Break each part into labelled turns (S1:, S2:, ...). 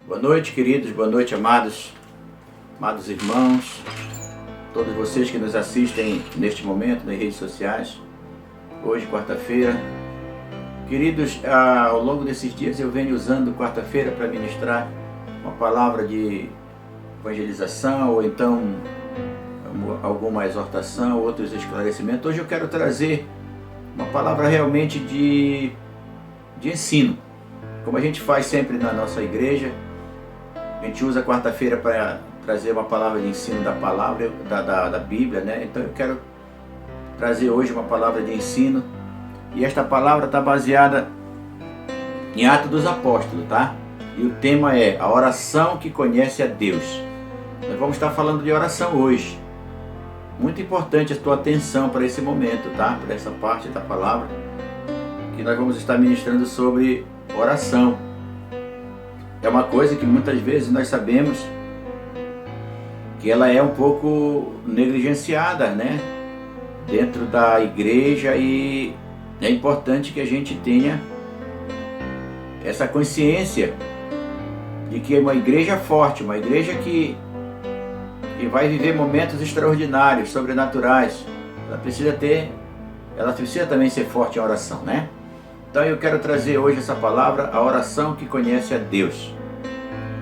S1: Boa noite, queridos, boa noite, amados irmãos, todos vocês que nos assistem neste momento nas redes sociais, hoje, quarta-feira. Queridos, ao longo desses dias eu venho usando quarta-feira para ministrar uma palavra de evangelização, ou então alguma exortação, outros esclarecimentos. Hoje eu quero trazer uma palavra realmente de ensino, como a gente faz sempre na nossa igreja. A gente usa quarta-feira para trazer uma palavra de ensino da palavra, da Bíblia, né? Então eu quero trazer hoje uma palavra de ensino, e esta palavra está baseada em Atos dos Apóstolos, tá? E o tema é a oração que conhece a Deus. Nós vamos estar falando de oração hoje. Muito importante a tua atenção para esse momento, tá? Para essa parte da palavra, que nós vamos estar ministrando sobre oração. É uma coisa que muitas vezes nós sabemos que ela é um pouco negligenciada, né? Dentro da igreja, e é importante que a gente tenha essa consciência de que é uma igreja forte, uma igreja que vai viver momentos extraordinários, sobrenaturais. Ela precisa também ser forte em oração, né? Então eu quero trazer hoje essa palavra, a oração que conhece a Deus.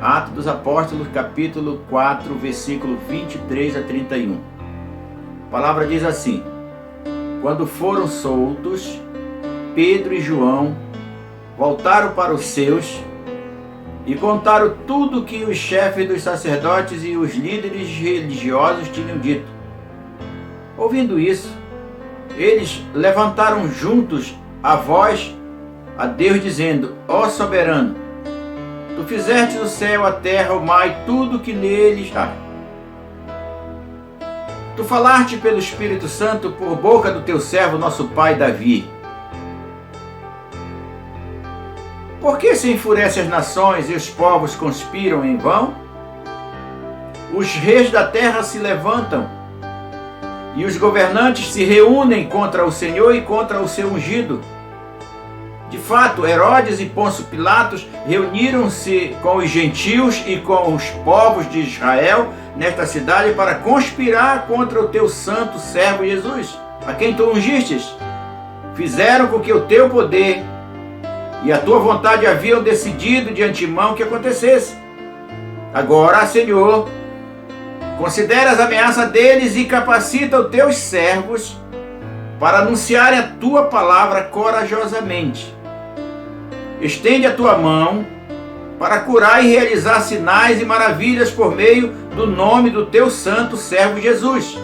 S1: Atos dos Apóstolos, capítulo 4, versículo 23 a 31. A palavra diz assim: quando foram soltos, Pedro e João voltaram para os seus e contaram tudo que os chefes dos sacerdotes e os líderes religiosos tinham dito. Ouvindo isso, eles levantaram juntos a voz a Deus, dizendo: ó soberano, tu fizeste o céu, a terra, o mar e tudo que neles há. Tu falaste pelo Espírito Santo por boca do teu servo, nosso pai Davi. Por que se enfurecem as nações e os povos conspiram em vão? Os reis da terra se levantam e os governantes se reúnem contra o Senhor e contra o seu ungido. De fato, Herodes e Pôncio Pilatos reuniram-se com os gentios e com os povos de Israel nesta cidade para conspirar contra o teu santo servo Jesus, a quem tu ungistes. Fizeram com que o teu poder e a tua vontade haviam decidido de antemão que acontecesse. Agora, Senhor, considera as ameaças deles e capacita os teus servos para anunciarem a tua palavra corajosamente. Estende a tua mão para curar e realizar sinais e maravilhas por meio do nome do teu santo servo Jesus.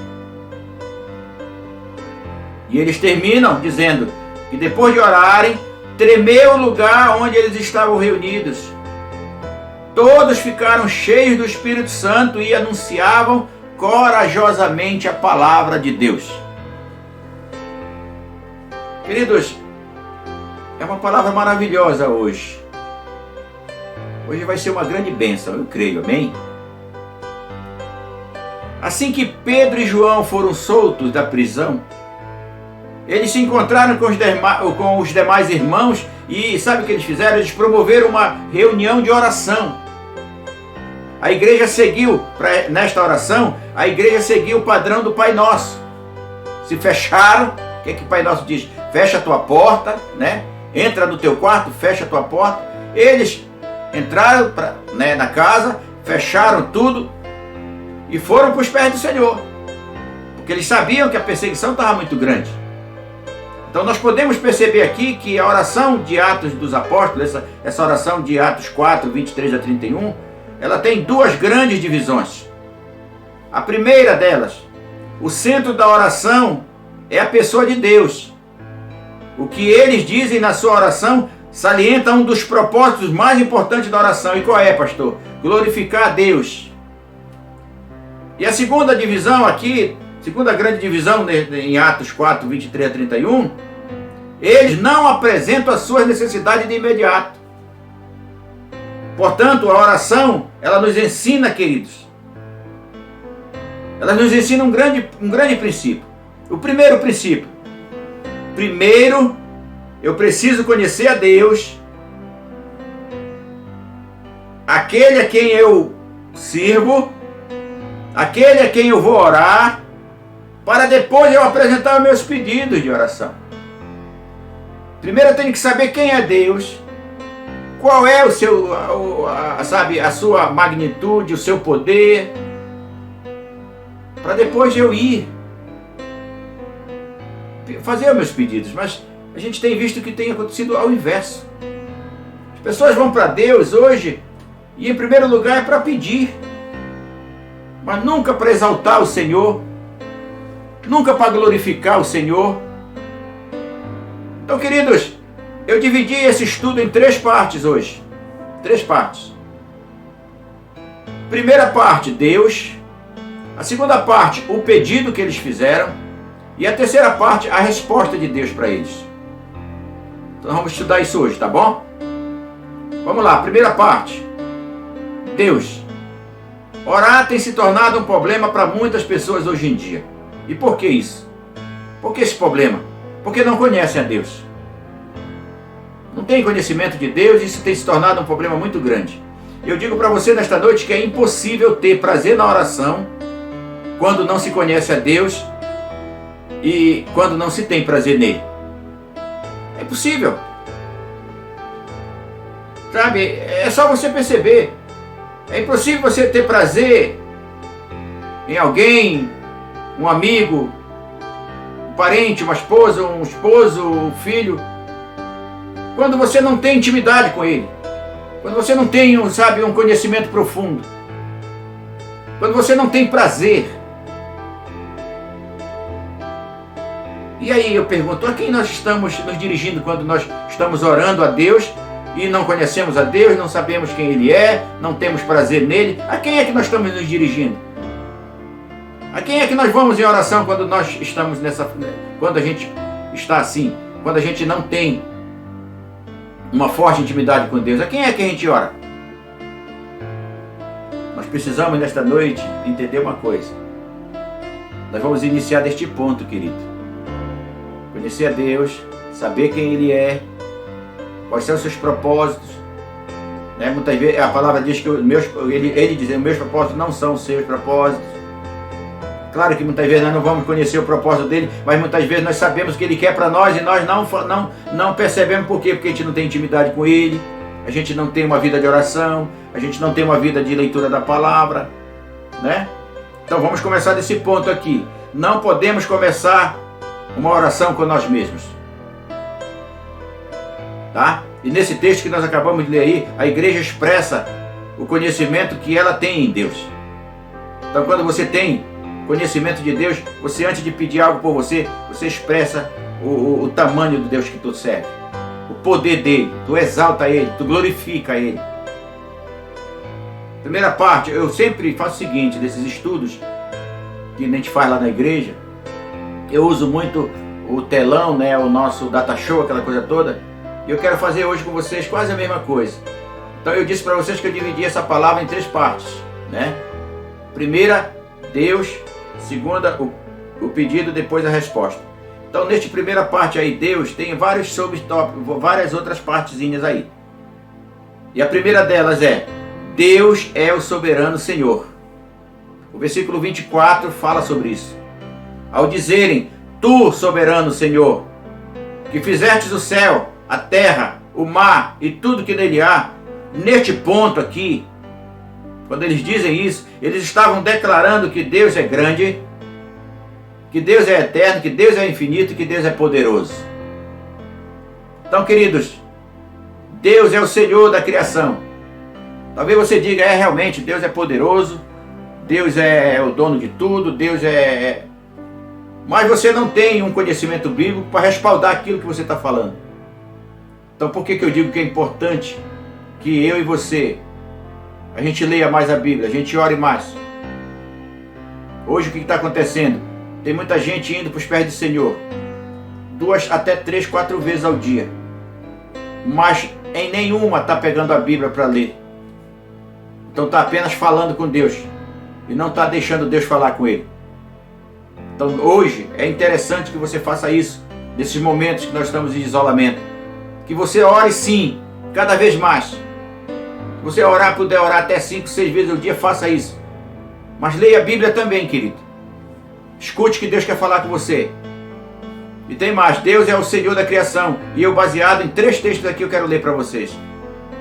S1: E eles terminam dizendo que depois de orarem, tremeu o lugar onde eles estavam reunidos. Todos ficaram cheios do Espírito Santo e anunciavam corajosamente a palavra de Deus. Queridos, é uma palavra maravilhosa hoje. Hoje vai ser uma grande bênção, eu creio, amém? Assim que Pedro e João foram soltos da prisão, eles se encontraram com os demais irmãos e sabe o que eles fizeram? Eles promoveram uma reunião de oração. A igreja seguiu, nesta oração, a igreja seguiu o padrão do Pai Nosso. Se fecharam, o que o Pai Nosso diz? Fecha a tua porta, né? Entra no teu quarto, fecha a tua porta. Eles entraram na casa, fecharam tudo e foram para os pés do Senhor, porque eles sabiam que a perseguição estava muito grande. Então nós podemos perceber aqui que a oração de Atos dos Apóstolos, essa oração de Atos 4, 23 a 31, ela tem duas grandes divisões. A primeira delas, o centro da oração é a pessoa de Deus. O que eles dizem na sua oração salienta um dos propósitos mais importantes da oração. E qual é, pastor? Glorificar a Deus. E a segunda divisão aqui, segunda grande divisão em Atos 4, 23 a 31, eles não apresentam as suas necessidades de imediato. Portanto, a oração, ela nos ensina, queridos, ela nos ensina um grande princípio. O primeiro princípio: primeiro, eu preciso conhecer a Deus, a aquele a quem eu sirvo, aquele a quem eu vou orar, para depois eu apresentar os meus pedidos de oração. Primeiro eu tenho que saber quem é Deus, qual é o seu, a sua magnitude, o seu poder, para depois eu ir fazer os meus pedidos. Mas a gente tem visto que tem acontecido ao inverso. As pessoas vão para Deus hoje e em primeiro lugar é para pedir, mas nunca para exaltar o Senhor, nunca para glorificar o Senhor. Então, queridos, eu dividi esse estudo em 3 partes hoje. 3 partes. Primeira parte, Deus. A segunda parte, o pedido que eles fizeram. E a terceira parte, a resposta de Deus para eles. Então vamos estudar isso hoje, tá bom? Vamos lá, primeira parte. Deus. Orar tem se tornado um problema para muitas pessoas hoje em dia. E por que isso? Por que esse problema? Porque não conhecem a Deus. Não tem conhecimento de Deus e isso tem se tornado um problema muito grande. Eu digo para você nesta noite que é impossível ter prazer na oração quando não se conhece a Deus e quando não se tem prazer nele. É impossível. Sabe, é só você perceber. É impossível você ter prazer em alguém, um amigo, um parente, uma esposa, um esposo, um filho, quando você não tem intimidade com ele, quando você não tem, sabe, um conhecimento profundo, quando você não tem prazer. E aí eu pergunto, a quem nós estamos nos dirigindo quando nós estamos orando a Deus e não conhecemos a Deus, não sabemos quem Ele é, não temos prazer nele? A quem é que nós estamos nos dirigindo? A quem é que nós vamos em oração quando nós estamos quando a gente está assim, quando a gente não tem uma forte intimidade com Deus? A quem é que a gente ora? Nós precisamos nesta noite entender uma coisa. Nós vamos iniciar deste ponto, querido. Conhecer a Deus, saber quem Ele é, quais são os seus propósitos. Né? Muitas vezes a palavra diz que ele diz, meus propósitos não são os seus propósitos. Claro que muitas vezes nós não vamos conhecer o propósito dele, mas muitas vezes nós sabemos o que ele quer para nós e nós não percebemos por quê? Porque a gente não tem intimidade com ele, a gente não tem uma vida de oração, a gente não tem uma vida de leitura da palavra, né? Então vamos começar desse ponto aqui. Não podemos começar uma oração com nós mesmos, tá? E nesse texto que nós acabamos de ler aí, a igreja expressa o conhecimento que ela tem em Deus. Então quando você tem conhecimento de Deus, você antes de pedir algo por você, você expressa o tamanho do Deus que tu serve, o poder dele, tu exalta ele, tu glorifica ele. Primeira parte, eu sempre faço o seguinte, desses estudos que a gente faz lá na igreja, eu uso muito o telão, né, o nosso data show, aquela coisa toda, e eu quero fazer hoje com vocês quase a mesma coisa. Então eu disse para vocês que eu dividi essa palavra em 3 partes, né? Primeira, Deus. Segunda, o pedido, depois a resposta. Então, nesta primeira parte aí, Deus, tem vários subtópicos, várias outras partezinhas aí. E a primeira delas é, Deus é o soberano Senhor. O versículo 24 fala sobre isso. Ao dizerem, Tu, soberano Senhor, que fizestes o céu, a terra, o mar e tudo que nele há, neste ponto aqui, quando eles dizem isso, eles estavam declarando que Deus é grande, que Deus é eterno, que Deus é infinito, que Deus é poderoso. Então, queridos, Deus é o Senhor da criação. Talvez você diga, realmente, Deus é poderoso, Deus é o dono de tudo, Deus é... Mas você não tem um conhecimento bíblico para respaldar aquilo que você está falando. Então, por que eu digo que é importante que eu e você, a gente leia mais a Bíblia, a gente ore mais? Hoje o que está acontecendo? Tem muita gente indo para os pés do Senhor 2 até 3, 4 vezes ao dia, mas em nenhuma está pegando a Bíblia para ler. Então está apenas falando com Deus e não está deixando Deus falar com ele. Então hoje é interessante que você faça isso, nesses momentos que nós estamos em isolamento, que você ore sim, cada vez mais, Se você orar, puder orar até 5, 6 vezes ao dia, faça isso. Mas leia a Bíblia também, querido. Escute o que Deus quer falar com você. E tem mais, Deus é o Senhor da criação. E eu, baseado em 3 textos aqui, eu quero ler para vocês.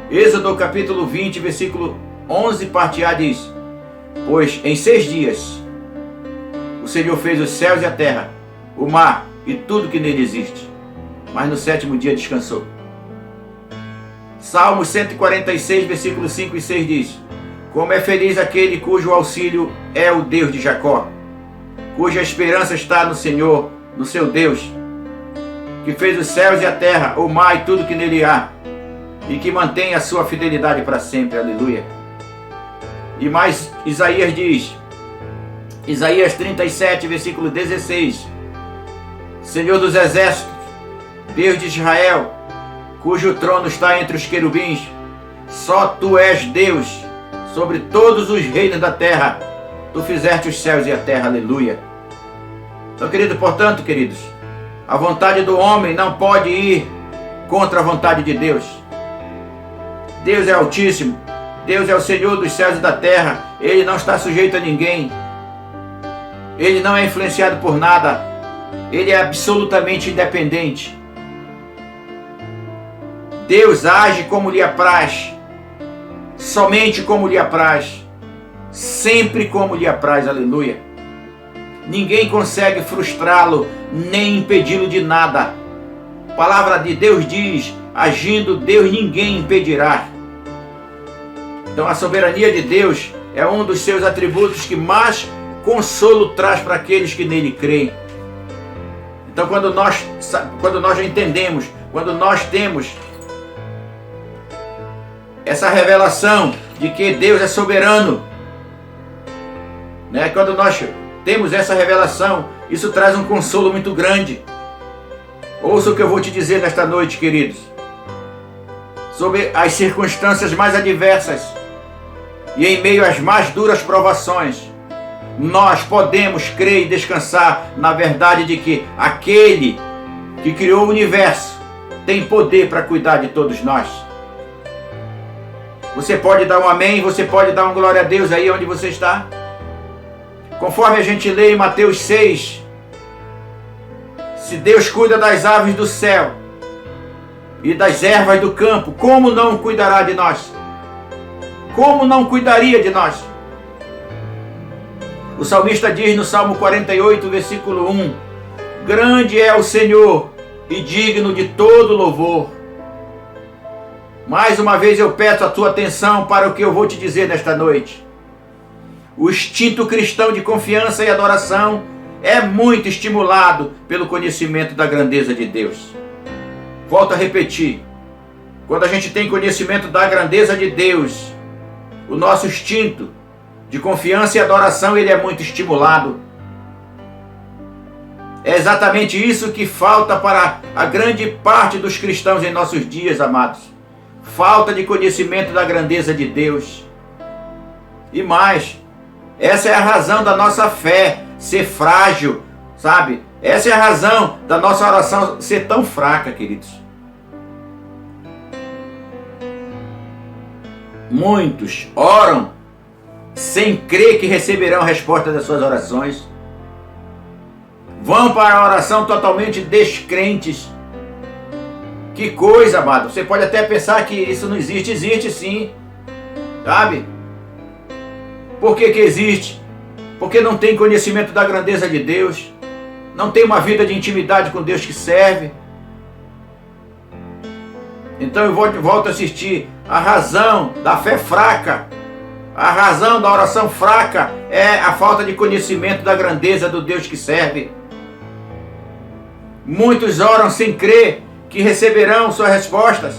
S1: Êxodo capítulo 20, versículo 11, parte A diz: pois em 6 dias o Senhor fez os céus e a terra, o mar e tudo que nele existe. Mas no 7º dia descansou. Salmos 146, versículos 5 e 6 diz: como é feliz aquele cujo auxílio é o Deus de Jacó, cuja esperança está no Senhor, no seu Deus, que fez os céus e a terra, o mar e tudo que nele há, e que mantém a sua fidelidade para sempre. Aleluia. E mais Isaías diz, Isaías 37, versículo 16: Senhor dos exércitos, Deus de Israel, cujo trono está entre os querubins, só tu és Deus sobre todos os reinos da terra. Tu fizeste os céus e a terra. Aleluia. Então, portanto, queridos, a vontade do homem não pode ir contra a vontade de Deus. Deus é altíssimo. Deus é o Senhor dos céus e da terra. Ele não está sujeito a ninguém. Ele não é influenciado por nada. Ele é absolutamente independente. Deus age como lhe apraz, somente como lhe apraz, sempre como lhe apraz. Aleluia. Ninguém consegue frustrá-lo, nem impedi-lo de nada. A palavra de Deus diz: agindo Deus, ninguém impedirá. Então a soberania de Deus é um dos seus atributos que mais consolo traz para aqueles que nele creem. Então quando nós entendemos, quando nós temos essa revelação de que Deus é soberano, né? Quando nós temos essa revelação, isso traz um consolo muito grande. Ouça o que eu vou te dizer nesta noite, queridos, sobre as circunstâncias mais adversas e em meio às mais duras provações, nós podemos crer e descansar na verdade de que aquele que criou o universo tem poder para cuidar de todos nós. Você pode dar um amém, você pode dar um glória a Deus aí onde você está? Conforme a gente lê em Mateus 6, se Deus cuida das aves do céu e das ervas do campo, como não cuidará de nós? Como não cuidaria de nós? O salmista diz no Salmo 48, versículo 1: grande é o Senhor e digno de todo louvor. Mais uma vez eu peço a tua atenção para o que eu vou te dizer nesta noite. O instinto cristão de confiança e adoração é muito estimulado pelo conhecimento da grandeza de Deus. Volto a repetir. Quando a gente tem conhecimento da grandeza de Deus, o nosso instinto de confiança e adoração, ele é muito estimulado. É exatamente isso que falta para a grande parte dos cristãos em nossos dias, amados. Falta de conhecimento da grandeza de Deus. E mais, essa é a razão da nossa fé ser frágil, sabe? Essa é a razão da nossa oração ser tão fraca, queridos. Muitos oram sem crer que receberão a resposta das suas orações. Vão para a oração totalmente descrentes. Que coisa, amado. Você pode até pensar que isso não existe. Existe sim. Sabe? Por que que existe? Porque não tem conhecimento da grandeza de Deus. Não tem uma vida de intimidade com Deus que serve. Então eu volto a assistir. A razão da fé fraca, a razão da oração fraca é a falta de conhecimento da grandeza do Deus que serve. Muitos oram sem crer que receberão suas respostas.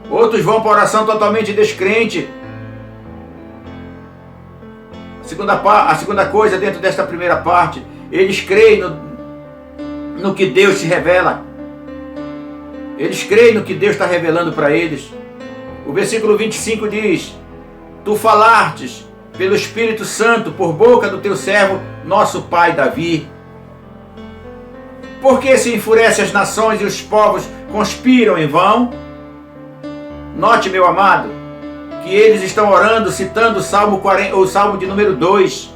S1: Outros vão para a oração totalmente descrente. A segunda coisa dentro desta primeira parte, eles creem no que Deus se revela. Eles creem no que Deus está revelando para eles. O versículo 25 diz: tu falastes pelo Espírito Santo por boca do teu servo, nosso pai Davi. Por que se enfurece as nações e os povos conspiram em vão? Note, meu amado, que eles estão orando, citando o Salmo 40, o Salmo de número 2.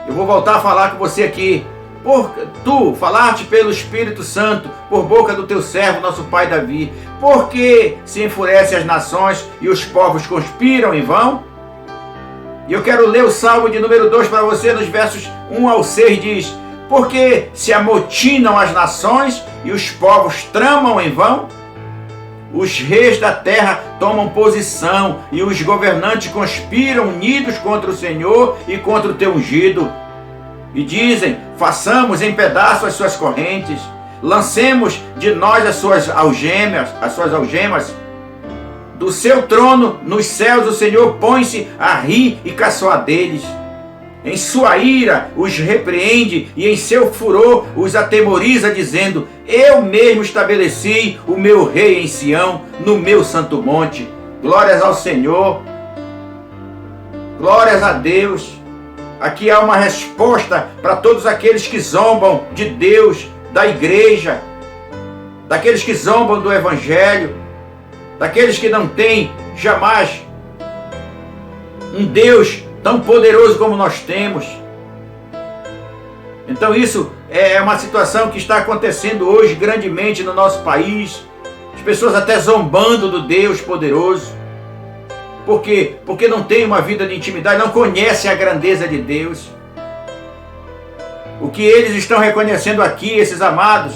S1: Eu vou voltar a falar com você aqui. Tu falaste pelo Espírito Santo, por boca do teu servo, nosso pai Davi. Por que se enfurecem as nações e os povos conspiram em vão? E eu quero ler o Salmo de número 2 para você, nos versos 1 ao 6, diz: porque se amotinam as nações e os povos tramam em vão? Os reis da terra tomam posição e os governantes conspiram unidos contra o Senhor e contra o teu ungido. E dizem: façamos em pedaços as suas correntes, lancemos de nós as suas algemas. Do seu trono nos céus o Senhor põe-se a rir e caçoar deles. Em sua ira os repreende e em seu furor os atemoriza, dizendo: eu mesmo estabeleci o meu rei em Sião, no meu santo monte. Glórias ao Senhor, glórias a Deus. Aqui há uma resposta para todos aqueles que zombam de Deus, da igreja, daqueles que zombam do Evangelho, daqueles que não têm jamais um Deus tão poderoso como nós temos. Então isso é uma situação que está acontecendo hoje grandemente no nosso país. As pessoas até zombando do Deus poderoso. Por quê? Porque não tem uma vida de intimidade, não conhecem a grandeza de Deus. O que eles estão reconhecendo aqui, esses amados,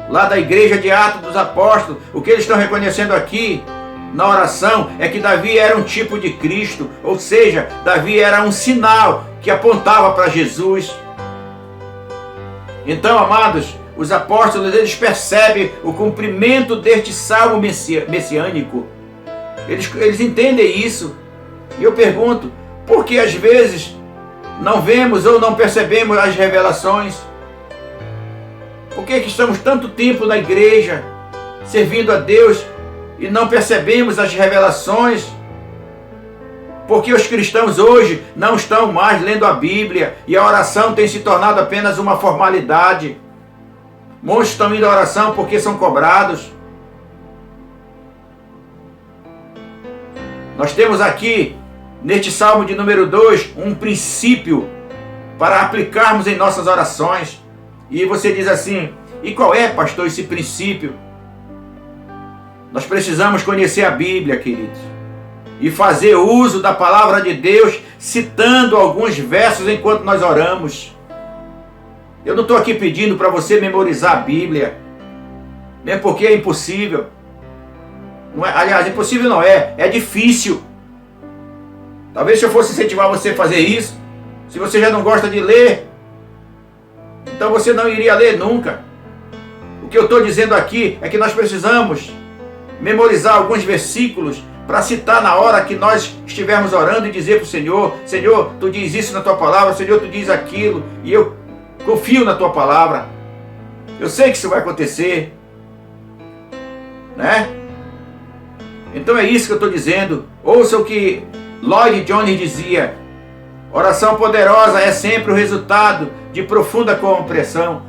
S1: lá da igreja de Atos dos Apóstolos, o que eles estão reconhecendo aqui na oração é que Davi era um tipo de Cristo, ou seja, Davi era um sinal que apontava para Jesus. Então, amados, os apóstolos, eles percebem o cumprimento deste salmo messiânico. Eles entendem isso. E eu pergunto, por que às vezes não vemos ou não percebemos as revelações? Por que estamos tanto tempo na igreja, servindo a Deus, e não percebemos as revelações? Porque os cristãos hoje não estão mais lendo a Bíblia e a oração tem se tornado apenas uma formalidade. Muitos estão indo à oração porque são cobrados. Nós temos aqui, neste Salmo de número 2, um princípio para aplicarmos em nossas orações. E você diz assim: e qual é, pastor, esse princípio? Nós precisamos conhecer a Bíblia, queridos, e fazer uso da palavra de Deus, citando alguns versos enquanto nós oramos. Eu não estou aqui pedindo para você memorizar a Bíblia, mesmo porque é impossível. Não é, aliás, impossível não é, é difícil. Talvez se eu fosse incentivar você a fazer isso, se você já não gosta de ler, então você não iria ler nunca. O que eu estou dizendo aqui é que nós precisamos memorizar alguns versículos para citar na hora que nós estivermos orando e dizer para o Senhor: Senhor, tu diz isso na tua palavra, Senhor, tu diz aquilo, e eu confio na tua palavra. Eu sei que isso vai acontecer, né? Então é isso que eu estou dizendo. Ouça o que Lloyd Jones dizia: oração poderosa é sempre o resultado de profunda compreensão.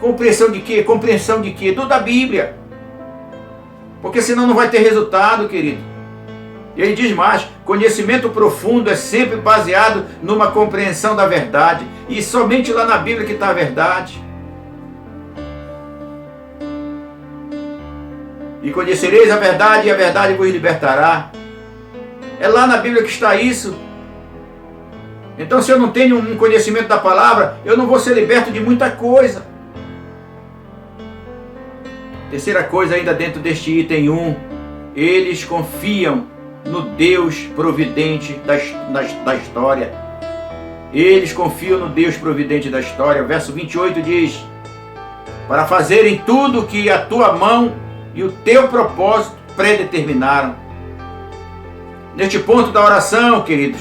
S1: Compreensão de quê? Compreensão de quê? Da Bíblia. Porque senão não vai ter resultado, querido. E ele diz mais: conhecimento profundo é sempre baseado numa compreensão da verdade. E somente lá na Bíblia que está a verdade. E conhecereis a verdade, e a verdade vos libertará. É lá na Bíblia que está isso. Então, se eu não tenho um conhecimento da palavra, eu não vou ser liberto de muita coisa. Terceira coisa, ainda dentro deste item 1, eles confiam no Deus providente da história. Eles confiam no Deus providente da história. O verso 28 diz: para fazerem tudo que a tua mão e o teu propósito predeterminaram. Neste ponto da oração, queridos,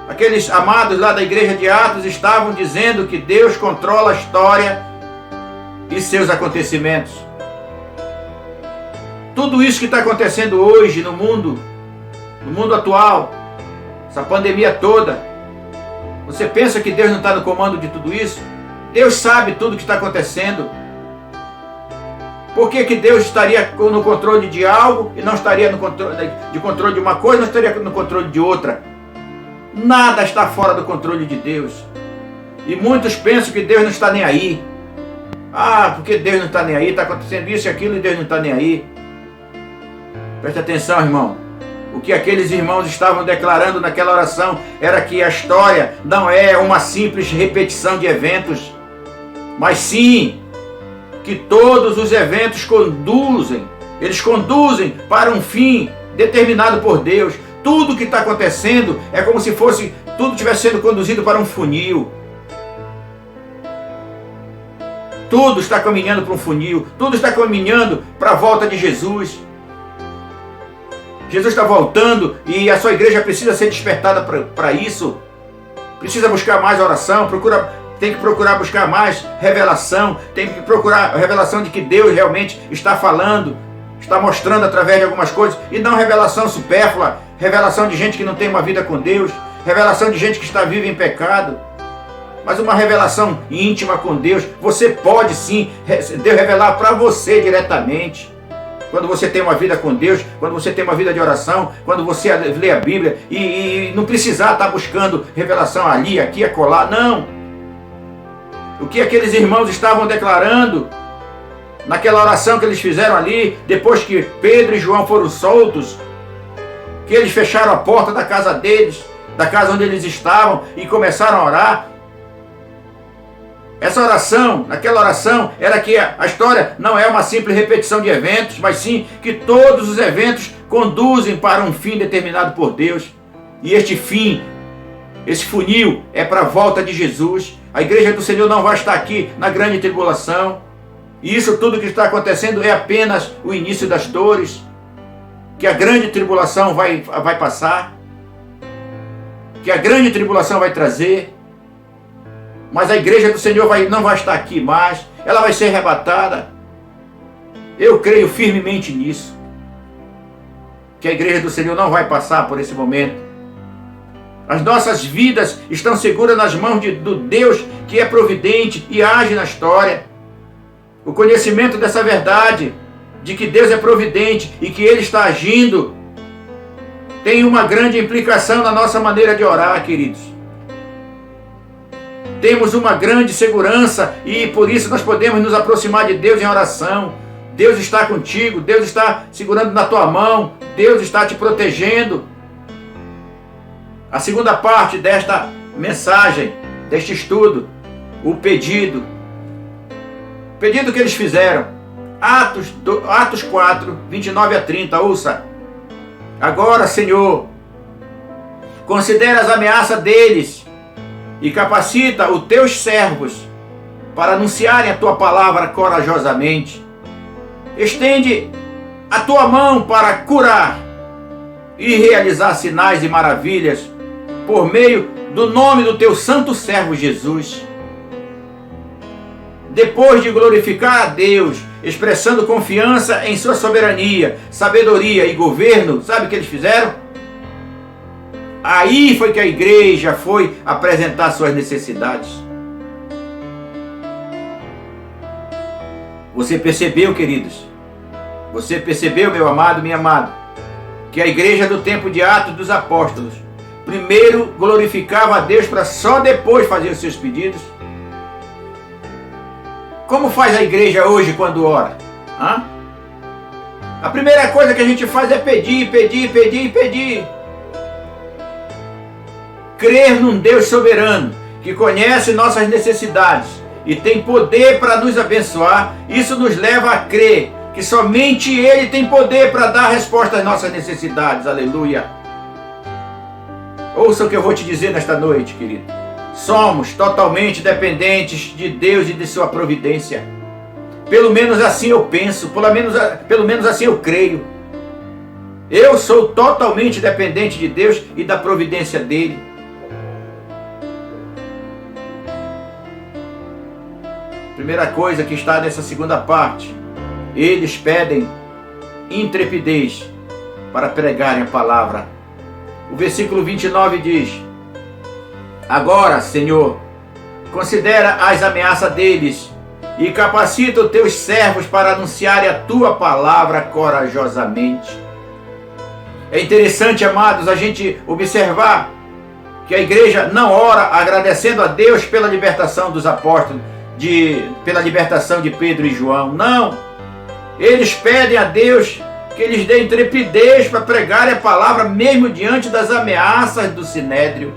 S1: aqueles amados lá da igreja de Atos estavam dizendo que Deus controla a história e seus acontecimentos. Tudo isso que está acontecendo hoje no mundo atual, essa pandemia toda, você pensa que Deus não está no comando de tudo isso? Deus sabe tudo o que está acontecendo. Por que que Deus estaria no controle de algo e não estaria no controle de uma coisa, não estaria no controle de outra? Nada está fora do controle de Deus. E muitos pensam que Deus não está nem aí. Ah, porque Deus não está nem aí, está acontecendo isso e aquilo e Deus não está nem aí. Preste atenção, irmão. O que aqueles irmãos estavam declarando naquela oração era que a história não é uma simples repetição de eventos, mas sim que todos os eventos conduzem para um fim determinado por Deus. Tudo que está acontecendo é como se fosse, tudo estivesse sendo conduzido para um funil. Tudo está caminhando para um funil, tudo está caminhando para a volta de Jesus. Jesus está voltando e a sua igreja precisa ser despertada para isso. Precisa buscar mais oração, tem que procurar buscar mais revelação, tem que procurar a revelação de que Deus realmente está falando, está mostrando através de algumas coisas, e não revelação supérflua, revelação de gente que não tem uma vida com Deus, revelação de gente que está viva em pecado, mas uma revelação íntima com Deus. Você pode sim, Deus revelar para você diretamente. Quando você tem uma vida com Deus, quando você tem uma vida de oração, quando você lê a Bíblia e não precisar estar buscando revelação ali, aqui, acolá, não. O que aqueles irmãos estavam declarando naquela oração que eles fizeram ali, depois que Pedro e João foram soltos, que eles fecharam a porta da casa deles, da casa onde eles estavam, e começaram a orar. Essa oração, naquela oração, era que a história não é uma simples repetição de eventos, mas sim que todos os eventos conduzem para um fim determinado por Deus. E este fim, esse funil, é para a volta de Jesus. A igreja do Senhor não vai estar aqui na grande tribulação. E isso tudo que está acontecendo é apenas o início das dores, que a grande tribulação vai passar, que a grande tribulação vai trazer. Mas a igreja do Senhor não vai estar aqui mais, ela vai ser arrebatada. Eu creio firmemente nisso, que a igreja do Senhor não vai passar por esse momento. As nossas vidas estão seguras nas mãos do Deus que é providente e age na história. O conhecimento dessa verdade, de que Deus é providente e que Ele está agindo, tem uma grande implicação na nossa maneira de orar, queridos. Temos uma grande segurança e por isso nós podemos nos aproximar de Deus em oração. Deus está contigo, Deus está segurando na tua mão, Deus está te protegendo. A segunda parte desta mensagem, deste estudo, o pedido. O pedido que eles fizeram. Atos 4, 29 a 30, ouça. Agora, Senhor, considera as ameaças deles e capacita os teus servos para anunciarem a tua palavra corajosamente. Estende a tua mão para curar e realizar sinais e maravilhas por meio do nome do teu santo servo Jesus. Depois de glorificar a Deus, expressando confiança em sua soberania, sabedoria e governo, sabe o que eles fizeram? Aí foi que a igreja foi apresentar suas necessidades. Você percebeu, queridos? Você percebeu, meu amado, minha amada, que a igreja do tempo de Atos dos Apóstolos primeiro glorificava a Deus para só depois fazer os seus pedidos? Como faz a igreja hoje quando ora? A primeira coisa que a gente faz é pedir, pedir, pedir, pedir. Crer num Deus soberano, que conhece nossas necessidades e tem poder para nos abençoar, isso nos leva a crer que somente Ele tem poder para dar resposta às nossas necessidades. Aleluia! Ouça o que eu vou te dizer nesta noite, querido. Somos totalmente dependentes de Deus e de sua providência. Pelo menos assim eu penso, pelo menos assim eu creio. Eu sou totalmente dependente de Deus e da providência dEle. Primeira coisa que está nessa segunda parte, eles pedem intrepidez para pregarem a palavra. O versículo 29 diz: agora, Senhor, considera as ameaças deles e capacita os teus servos para anunciarem a tua palavra corajosamente. É interessante, amados, a gente observar que a igreja não ora agradecendo a Deus pela libertação dos apóstolos, pela libertação de Pedro e João. Não! Eles pedem a Deus que eles dê intrepidez para pregar a palavra, mesmo diante das ameaças do sinédrio.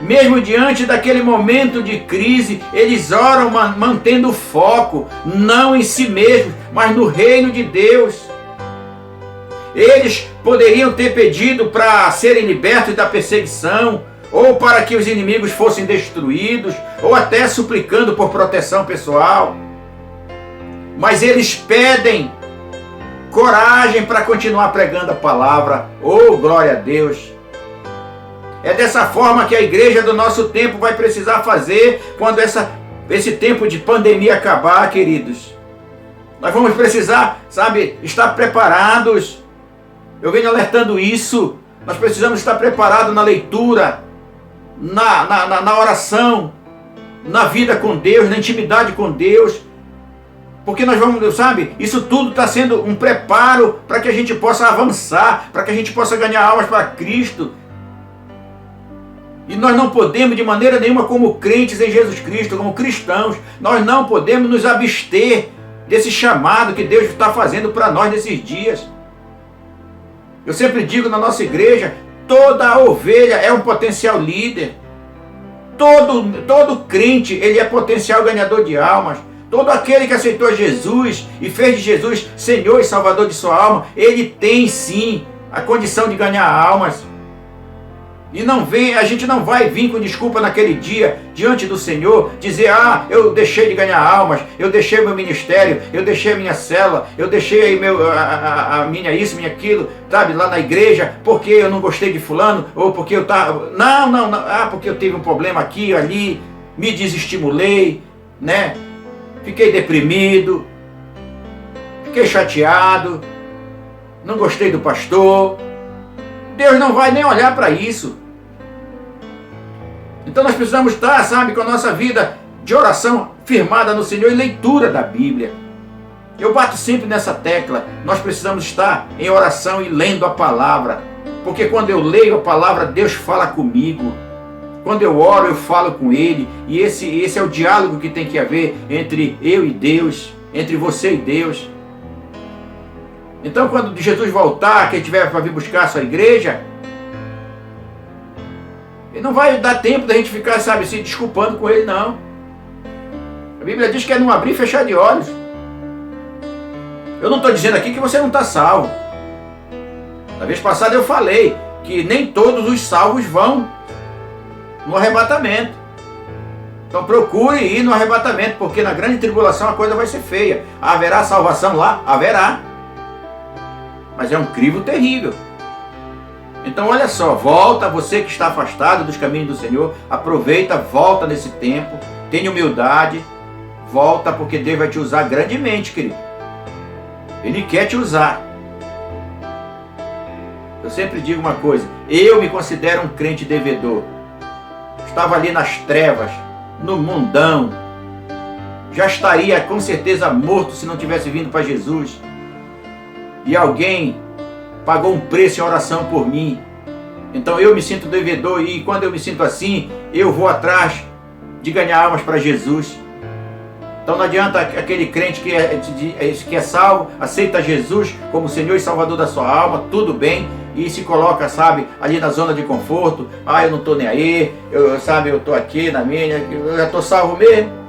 S1: Mesmo diante daquele momento de crise, eles oram mantendo o foco, não em si mesmos, mas no reino de Deus. Eles poderiam ter pedido para serem libertos da perseguição, ou para que os inimigos fossem destruídos, ou até suplicando por proteção pessoal. Mas eles pedem coragem para continuar pregando a palavra. Oh, glória a Deus! É dessa forma que a igreja do nosso tempo vai precisar fazer quando esse tempo de pandemia acabar, queridos. Nós vamos precisar, estar preparados. Eu venho alertando isso. Nós precisamos estar preparados na leitura, na oração, na vida com Deus, na intimidade com Deus. Porque nós vamos, isso tudo está sendo um preparo para que a gente possa avançar, para que a gente possa ganhar almas para Cristo. E nós não podemos de maneira nenhuma, como crentes em Jesus Cristo, como cristãos, nós não podemos nos abster desse chamado que Deus está fazendo para nós nesses dias. Eu sempre digo na nossa igreja, toda ovelha é um potencial líder. Todo crente, ele é potencial ganhador de almas. Todo aquele que aceitou Jesus e fez de Jesus Senhor e Salvador de sua alma, ele tem sim a condição de ganhar almas. E a gente não vai vir com desculpa naquele dia, diante do Senhor, dizer, eu deixei de ganhar almas, eu deixei meu ministério, eu deixei a minha cela, eu deixei a minha isso, minha aquilo, lá na igreja, porque eu não gostei de fulano, ou porque eu estava... Não, porque eu tive um problema aqui, ali, me desestimulei, né? Fiquei deprimido, fiquei chateado, não gostei do pastor. Deus não vai nem olhar para isso. Então nós precisamos estar, com a nossa vida de oração firmada no Senhor e leitura da Bíblia. Eu bato sempre nessa tecla. Nós precisamos estar em oração e lendo a palavra. Porque quando eu leio a palavra, Deus fala comigo. Quando eu oro, eu falo com Ele. E esse é o diálogo que tem que haver entre eu e Deus, entre você e Deus. Então quando Jesus voltar, quem tiver para vir buscar a sua igreja, ele não vai dar tempo da gente ficar, se desculpando com Ele, não. A Bíblia diz que é não abrir e fechar de olhos. Eu não estou dizendo aqui que você não está salvo. Na vez passada eu falei que nem todos os salvos vão no arrebatamento. Então procure ir no arrebatamento, porque na grande tribulação a coisa vai ser feia. Haverá salvação lá? Haverá. Mas é um crivo terrível. Então olha só, volta, você que está afastado dos caminhos do Senhor, aproveita, volta nesse tempo, tenha humildade, volta, porque Deus vai te usar grandemente, querido. Ele quer te usar. Eu sempre digo uma coisa, eu me considero um crente devedor. Estava ali nas trevas, no mundão, já estaria com certeza morto se não tivesse vindo para Jesus. E alguém pagou um preço em oração por mim. Então eu me sinto devedor, e quando eu me sinto assim, eu vou atrás de ganhar almas para Jesus. Então não adianta aquele crente que é salvo, aceita Jesus como Senhor e Salvador da sua alma, tudo bem, e se coloca, ali na zona de conforto. Eu não estou nem aí, eu estou aqui na minha, eu já estou salvo mesmo.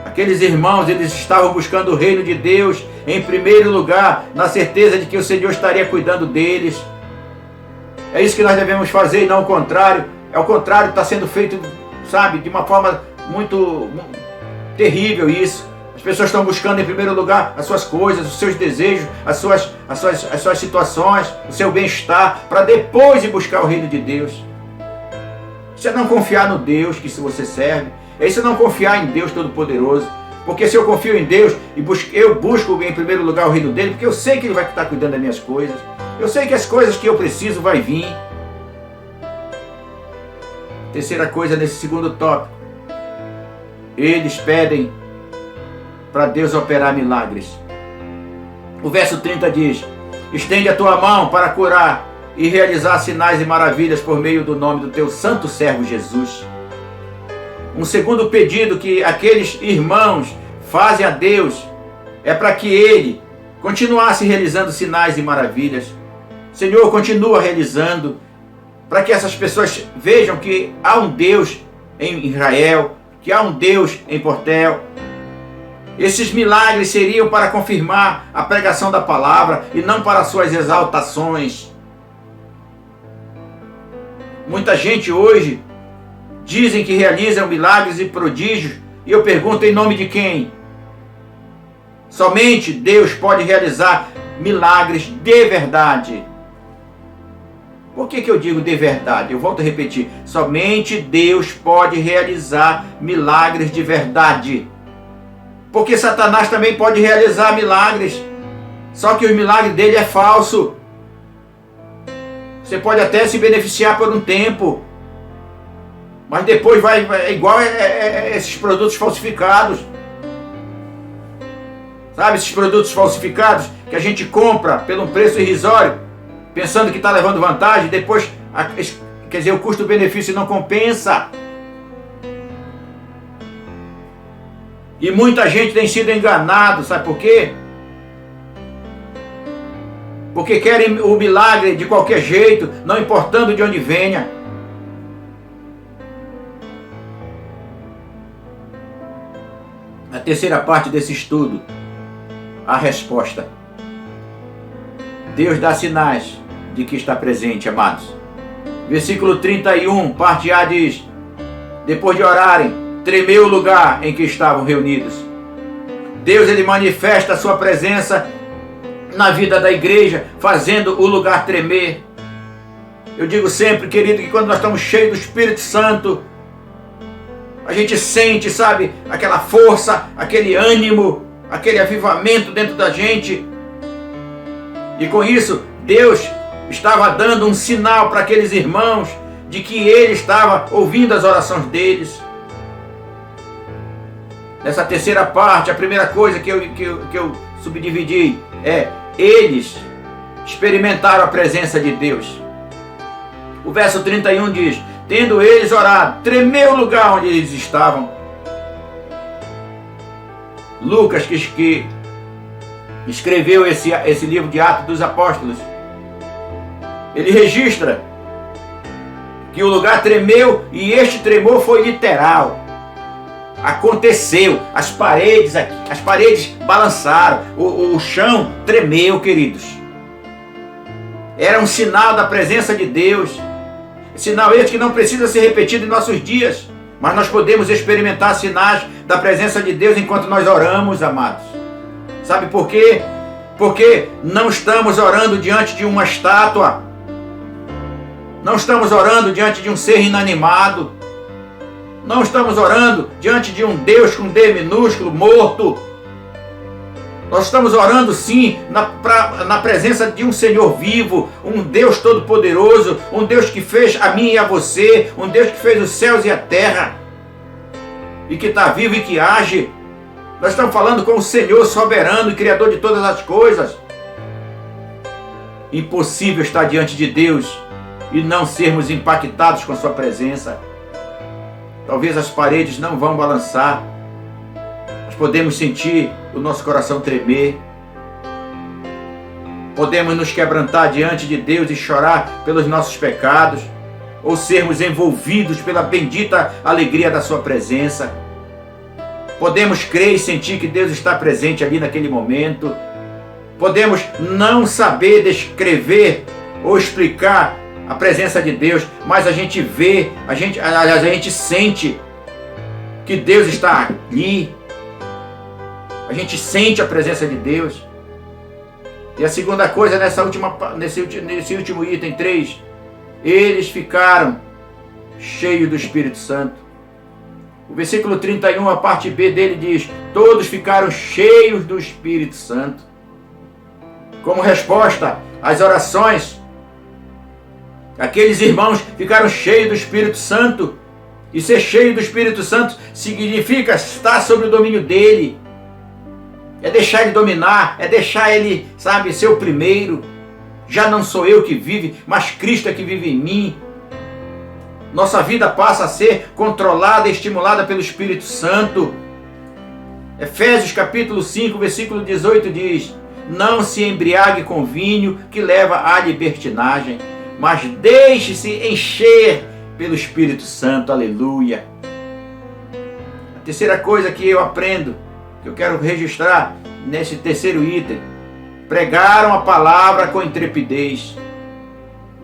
S1: Aqueles irmãos, eles estavam buscando o reino de Deus em primeiro lugar, na certeza de que o Senhor estaria cuidando deles. É isso que nós devemos fazer e não o contrário. É o contrário, está sendo feito, de uma forma muito terrível isso. As pessoas estão buscando em primeiro lugar as suas coisas, os seus desejos, as suas situações, o seu bem-estar, para depois ir buscar o reino de Deus. Isso é não confiar no Deus que você serve. É isso não confiar em Deus Todo-Poderoso. Porque se eu confio em Deus e eu busco em primeiro lugar o reino dele, porque eu sei que ele vai estar cuidando das minhas coisas. Eu sei que as coisas que eu preciso vai vir. Terceira coisa nesse segundo tópico. Eles pedem para Deus operar milagres. O verso 30 diz: estende a tua mão para curar e realizar sinais e maravilhas por meio do nome do teu santo servo Jesus. Um segundo pedido que aqueles irmãos fazem a Deus é para que Ele continuasse realizando sinais e maravilhas. Senhor, continua realizando, para que essas pessoas vejam que há um Deus em Israel, que há um Deus em Portel. Esses milagres seriam para confirmar a pregação da palavra e não para suas exaltações. Muita gente hoje dizem que realizam milagres e prodígios, e eu pergunto, em nome de quem? Somente Deus pode realizar milagres de verdade. Por que eu digo de verdade? Eu volto a repetir. Somente Deus pode realizar milagres de verdade. Porque Satanás também pode realizar milagres. Só que o milagre dele é falso. Você pode até se beneficiar por um tempo. Mas depois vai igual esses produtos falsificados. Sabe, esses produtos falsificados que a gente compra pelo preço irrisório, pensando que está levando vantagem, depois, quer dizer, o custo-benefício não compensa. E muita gente tem sido enganado, sabe por quê? Porque querem o milagre de qualquer jeito, não importando de onde venha. A terceira parte desse estudo, a resposta. Deus dá sinais de que está presente, amados. Versículo 31, parte A diz: depois de orarem, tremeu o lugar em que estavam reunidos. Deus, ele manifesta a sua presença na vida da igreja, fazendo o lugar tremer. Eu digo sempre, querido, que quando nós estamos cheios do Espírito Santo, a gente sente, sabe, aquela força, aquele ânimo, aquele avivamento dentro da gente. E com isso, Deus estava dando um sinal para aqueles irmãos de que Ele estava ouvindo as orações deles. Nessa terceira parte, a primeira coisa que eu subdividi é: eles experimentaram a presença de Deus. O verso 31 diz: tendo eles orado, tremeu o lugar onde eles estavam. Lucas, que escreveu esse livro de Atos dos Apóstolos, ele registra que o lugar tremeu, e este tremor foi literal. Aconteceu, as paredes balançaram, o chão tremeu, queridos. Era um sinal da presença de Deus. Sinal este que não precisa ser repetido em nossos dias, mas nós podemos experimentar sinais da presença de Deus enquanto nós oramos, amados. Sabe por quê? Porque não estamos orando diante de uma estátua. Não estamos orando diante de um ser inanimado. Não estamos orando diante de um Deus com D minúsculo, morto. Nós estamos orando sim na presença de um Senhor vivo, um Deus todo-poderoso, um Deus que fez a mim e a você, um Deus que fez os céus e a terra, e que está vivo e que age. Nós estamos falando com o Senhor soberano e Criador de todas as coisas. Impossível estar diante de Deus e não sermos impactados com sua presença. Talvez as paredes não vão balançar, mas podemos sentir o nosso coração tremer. Podemos nos quebrantar diante de Deus e chorar pelos nossos pecados, ou sermos envolvidos pela bendita alegria da sua presença. Podemos crer e sentir que Deus está presente ali naquele momento. Podemos não saber descrever ou explicar a presença de Deus, mas a gente vê, a gente sente que Deus está ali. A gente sente a presença de Deus. E a segunda coisa, nesse último item 3, eles ficaram cheios do Espírito Santo. O versículo 31, a parte B dele diz: todos ficaram cheios do Espírito Santo. Como resposta às orações, aqueles irmãos ficaram cheios do Espírito Santo E ser cheio do Espírito Santo significa estar sob o domínio dele. É deixar ele dominar, é deixar ele, sabe, ser o primeiro. Já não sou eu que vive, mas Cristo é que vive em mim. Nossa vida passa a ser controlada e estimulada pelo Espírito Santo. Efésios capítulo 5, versículo 18 diz: não se embriague com vinho que leva à libertinagem, mas deixe-se encher pelo Espírito Santo. Aleluia. A terceira coisa que eu aprendo, que eu quero registrar nesse terceiro item: pregaram a palavra com intrepidez.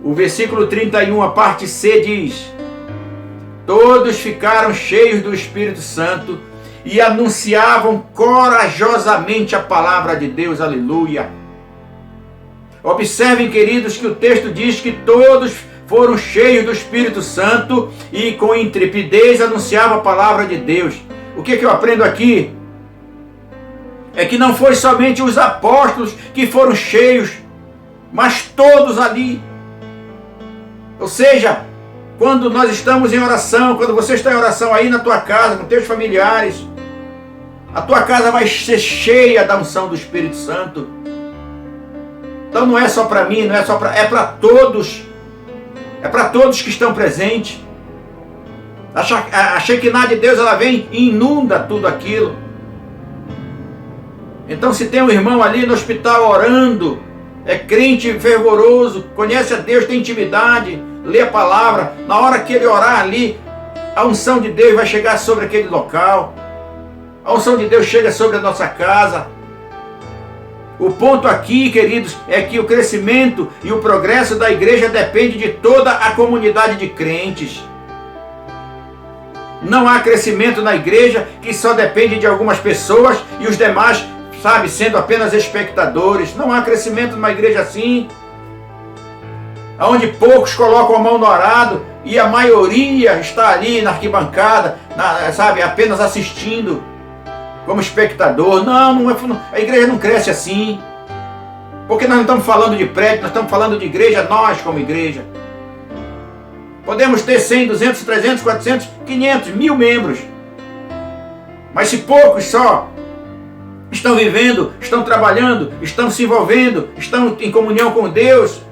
S1: O versículo 31, a parte C diz: todos ficaram cheios do Espírito Santo e anunciavam corajosamente a palavra de Deus. Aleluia. Observem, queridos, que o texto diz que todos foram cheios do Espírito Santo e com intrepidez anunciavam a palavra de Deus. O que eu aprendo aqui? É que não foi somente os apóstolos que foram cheios, mas todos ali. Ou seja, quando nós estamos em oração, quando você está em oração aí na tua casa, com teus familiares, a tua casa vai ser cheia da unção do Espírito Santo. Então não é só para mim, não é só para... é para todos. É para todos que estão presentes. A Shekinah de Deus, ela vem e inunda tudo aquilo. Então, se tem um irmão ali no hospital orando, é crente fervoroso, conhece a Deus, tem intimidade, lê a palavra, na hora que ele orar ali, a unção de Deus vai chegar sobre aquele local. A unção de Deus chega sobre a nossa casa. O ponto aqui, queridos, é que o crescimento e o progresso da igreja depende de toda a comunidade de crentes. Não há crescimento na igreja que só depende de algumas pessoas e os demais, sabe, sendo apenas espectadores. Não há crescimento numa igreja assim, onde poucos colocam a mão no arado e a maioria está ali na arquibancada, sabe, apenas assistindo como espectador. A igreja não cresce assim, porque nós não estamos falando de prédio, nós estamos falando de igreja, nós como igreja. Podemos ter 100, 200, 300, 400, 500, 1000 membros, mas se poucos só estão vivendo, estão trabalhando, estão se envolvendo, estão em comunhão com Deus,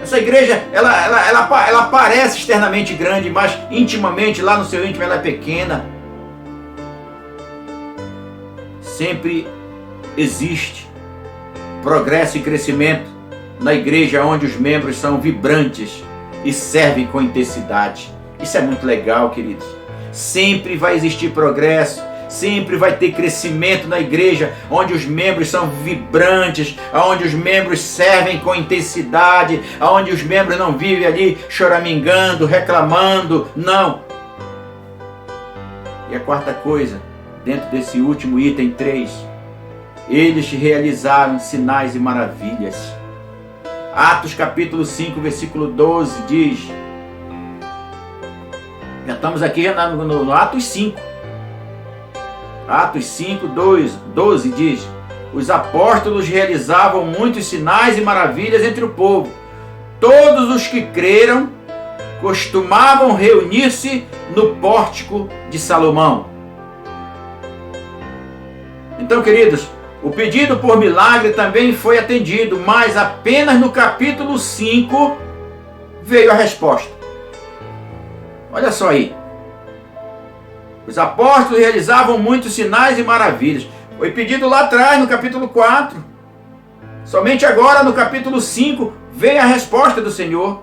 S1: essa igreja, ela parece externamente grande, mas intimamente, lá no seu íntimo, ela é pequena. Sempre existe progresso e crescimento na igreja onde os membros são vibrantes e servem com intensidade. Isso é muito legal, queridos. Sempre vai existir progresso, sempre vai ter crescimento na igreja onde os membros são vibrantes, onde os membros servem com intensidade, onde os membros não vivem ali choramingando, reclamando. Não. E a quarta coisa, dentro desse último item 3, eles realizaram sinais e maravilhas. Atos capítulo 5, versículo 12 diz, já estamos aqui no Atos 5. Atos 5, 12 diz, os apóstolos realizavam muitos sinais e maravilhas entre o povo. Todos os que creram costumavam reunir-se no pórtico de Salomão. Então, queridos, o pedido por milagre também foi atendido, mas apenas no capítulo 5 veio a resposta. Olha só aí. Os apóstolos realizavam muitos sinais e maravilhas. Foi pedido lá atrás, no capítulo 4. Somente agora, no capítulo 5, veio a resposta do Senhor.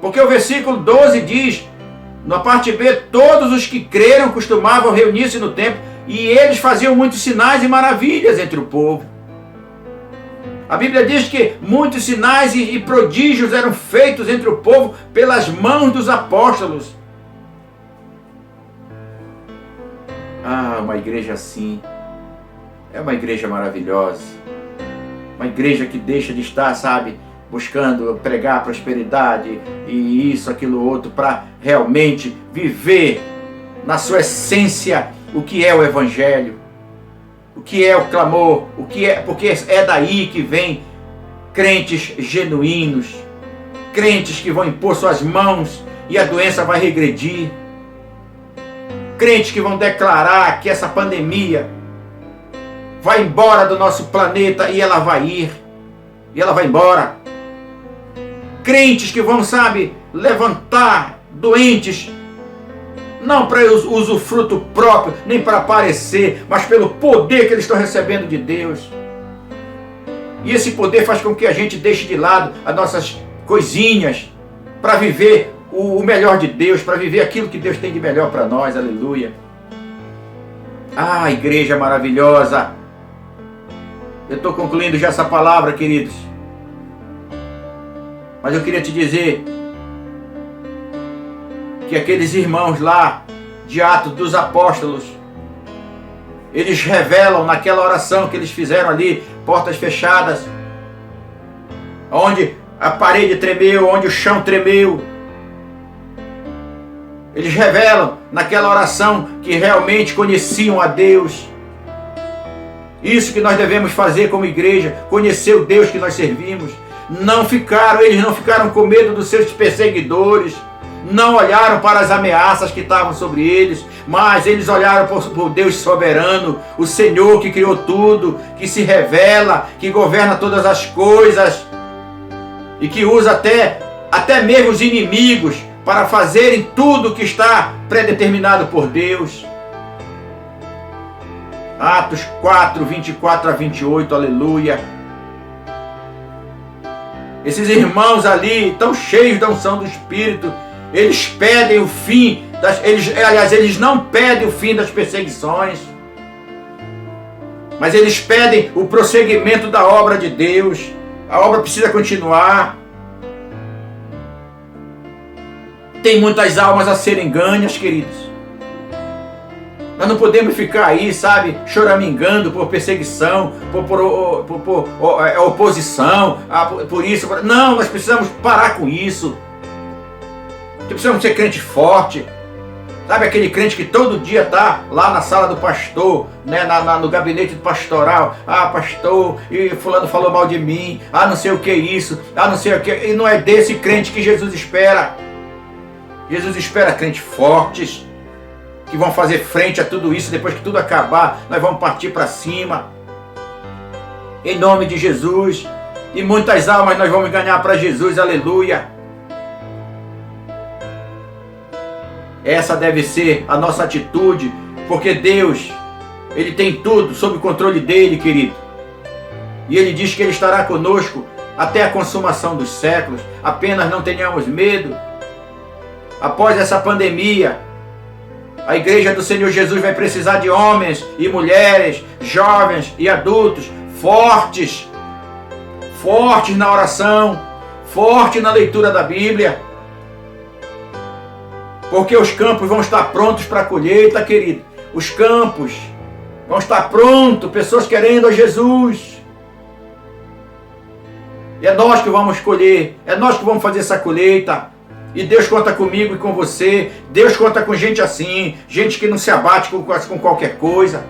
S1: Porque o versículo 12 diz, na parte B, todos os que creram costumavam reunir-se no templo, e eles faziam muitos sinais e maravilhas entre o povo. A Bíblia diz que muitos sinais e prodígios eram feitos entre o povo pelas mãos dos apóstolos. Ah, uma igreja assim é uma igreja maravilhosa. Uma igreja que deixa de estar, sabe, buscando pregar prosperidade e isso, aquilo, outro, para realmente viver na sua essência o que é o Evangelho, o que é o clamor, o que é, porque é daí que vem crentes genuínos, crentes que vão impor suas mãos e a doença vai regredir. crentes que vão declarar que essa pandemia vai embora do nosso planeta e ela vai ir, e ela vai embora. Crentes que vão, levantar doentes, não para usufruto próprio, nem para aparecer, mas pelo poder que eles estão recebendo de Deus. E esse poder faz com que a gente deixe de lado as nossas coisinhas para viver o melhor de Deus, para viver aquilo que Deus tem de melhor para nós, aleluia. Ah, igreja maravilhosa! Eu estou concluindo já essa palavra, queridos. Mas eu queria te dizer que aqueles irmãos lá de Atos dos Apóstolos, eles revelam naquela oração que eles fizeram ali, portas fechadas, onde a parede tremeu, onde o chão tremeu. Eles revelam naquela oração que realmente conheciam a Deus. Isso que nós devemos fazer como igreja, conhecer o Deus que nós servimos. Eles não ficaram com medo dos seus perseguidores, não olharam para as ameaças que estavam sobre eles, mas eles olharam por Deus soberano, o Senhor que criou tudo, que se revela, que governa todas as coisas e que usa até mesmo os inimigos para fazerem tudo que está predeterminado por Deus. Atos 4, 24 a 28, aleluia. Esses irmãos ali estão cheios da unção do Espírito. Eles pedem o fim, eles não pedem o fim das perseguições, mas eles pedem o prosseguimento da obra de Deus. A obra precisa continuar. Tem muitas almas a serem ganhas, queridos. Nós não podemos ficar aí, choramingando por perseguição, por oposição, por isso. Não, nós precisamos parar com isso. Precisamos ser crente forte. Aquele crente que todo dia está lá na sala do pastor, né, no gabinete pastoral. Ah, pastor, e fulano falou mal de mim. Ah, não sei o que é isso. Ah, não sei o que. E não é desse crente que Jesus espera. Jesus espera crentes fortes, que vão fazer frente a tudo isso. Depois que tudo acabar, nós vamos partir para cima, em nome de Jesus. E muitas almas nós vamos ganhar para Jesus, aleluia. Essa deve ser a nossa atitude, porque Deus, Ele tem tudo sob o controle dEle, querido. E Ele diz que Ele estará conosco até a consumação dos séculos. Apenas não tenhamos medo. Após essa pandemia, a igreja do Senhor Jesus vai precisar de homens e mulheres, jovens e adultos, fortes na oração, fortes na leitura da Bíblia, porque os campos vão estar prontos para a colheita, querido. Os campos vão estar prontos, pessoas querendo a Jesus. E é nós que vamos colher, é nós que vamos fazer essa colheita. E Deus conta comigo e com você. Deus conta com gente assim, gente que não se abate com qualquer coisa.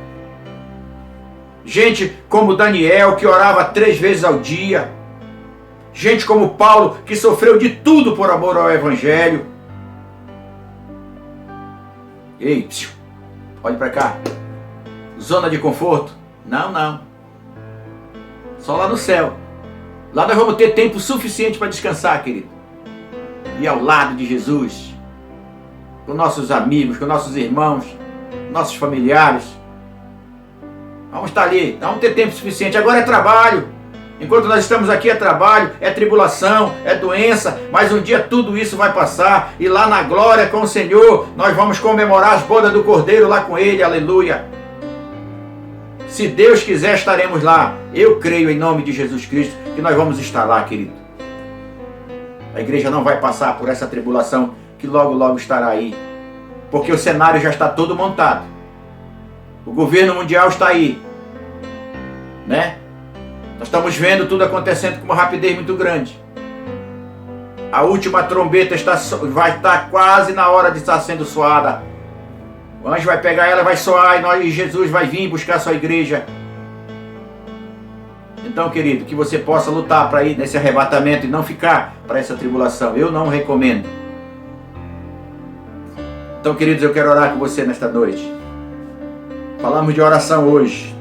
S1: Gente como Daniel, que orava 3 vezes ao dia. Gente como Paulo, que sofreu de tudo por amor ao Evangelho. Ei, olhe para cá. Zona de conforto? Não. Só lá no céu. Lá nós vamos ter tempo suficiente para descansar, querido. E ao lado de Jesus, com nossos amigos, com nossos irmãos, nossos familiares. Vamos estar ali, vamos ter tempo suficiente. Agora é trabalho. Enquanto nós estamos aqui é trabalho, é tribulação, é doença, mas um dia tudo isso vai passar e lá na glória com o Senhor nós vamos comemorar as bodas do Cordeiro lá com Ele, aleluia. Se Deus quiser estaremos lá. Eu creio em nome de Jesus Cristo que nós vamos estar lá, querido. A igreja não vai passar por essa tribulação que logo estará aí, porque o cenário já está todo montado. O governo mundial está aí, né? Nós estamos vendo tudo acontecendo com uma rapidez muito grande. A última trombeta vai estar quase na hora de estar sendo soada. O anjo vai pegar ela, vai soar e Jesus vai vir buscar a sua igreja. Então, querido, que você possa lutar para ir nesse arrebatamento e não ficar para essa tribulação. Eu não recomendo. Então, queridos, eu quero orar com você nesta noite. Falamos de oração hoje.